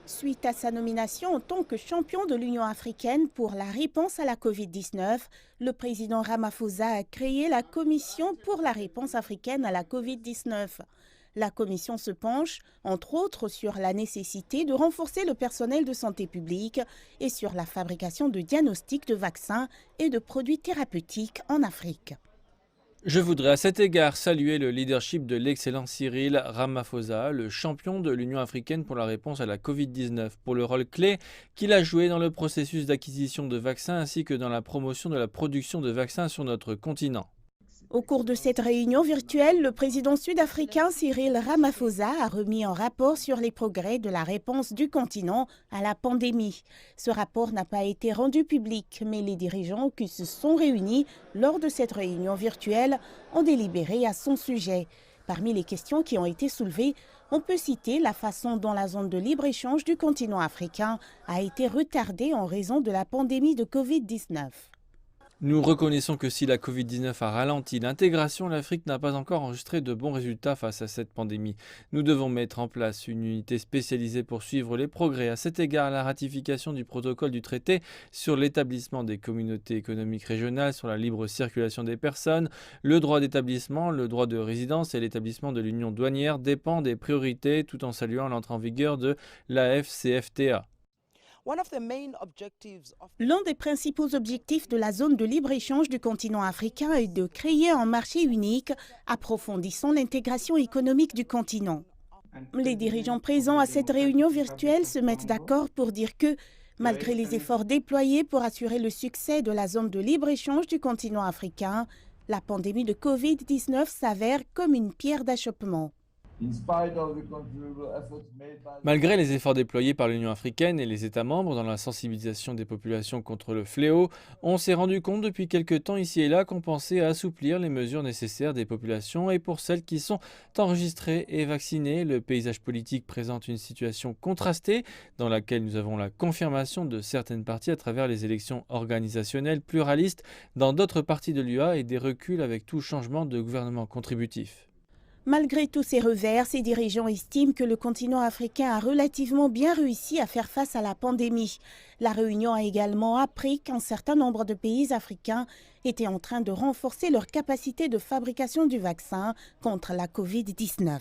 Suite à sa nomination en tant que champion de l'Union africaine pour la réponse à la Covid-19, le président Ramaphosa a créé la Commission pour la réponse africaine à la Covid-19. La commission se penche, entre autres, sur la nécessité de renforcer le personnel de santé publique et sur la fabrication de diagnostics de vaccins et de produits thérapeutiques en Afrique. Je voudrais à cet égard saluer le leadership de l'excellent Cyril Ramaphosa, le champion de l'Union africaine pour la réponse à la Covid-19, pour le rôle clé qu'il a joué dans le processus d'acquisition de vaccins ainsi que dans la promotion de la production de vaccins sur notre continent. Au cours de cette réunion virtuelle, le président sud-africain Cyril Ramaphosa a remis un rapport sur les progrès de la réponse du continent à la pandémie. Ce rapport n'a pas été rendu public, mais les dirigeants qui se sont réunis lors de cette réunion virtuelle ont délibéré à son sujet. Parmi les questions qui ont été soulevées, on peut citer la façon dont la zone de libre-échange du continent africain a été retardée en raison de la pandémie de Covid-19. Nous reconnaissons que si la Covid-19 a ralenti l'intégration, l'Afrique n'a pas encore enregistré de bons résultats face à cette pandémie. Nous devons mettre en place une unité spécialisée pour suivre les progrès. À cet égard, la ratification du protocole du traité sur l'établissement des communautés économiques régionales, sur la libre circulation des personnes, le droit d'établissement, le droit de résidence et l'établissement de l'union douanière dépend des priorités tout en saluant l'entrée en vigueur de l'AFCFTA. L'un des principaux objectifs de la zone de libre-échange du continent africain est de créer un marché unique, approfondissant l'intégration économique du continent. Les dirigeants présents à cette réunion virtuelle se mettent d'accord pour dire que, malgré les efforts déployés pour assurer le succès de la zone de libre-échange du continent africain, la pandémie de Covid-19 s'avère comme une pierre d'achoppement. Malgré les efforts déployés par l'Union africaine et les États membres dans la sensibilisation des populations contre le fléau, on s'est rendu compte depuis quelque temps ici et là qu'on pensait à assouplir les mesures nécessaires des populations et pour celles qui sont enregistrées et vaccinées. Le paysage politique présente une situation contrastée dans laquelle nous avons la confirmation de certaines parties à travers les élections organisationnelles pluralistes dans d'autres parties de l'UA et des reculs avec tout changement de gouvernement contributif. Malgré tous ces revers, ces dirigeants estiment que le continent africain a relativement bien réussi à faire face à la pandémie. La réunion a également appris qu'un certain nombre de pays africains étaient en train de renforcer leur capacité de fabrication du vaccin contre la Covid-19.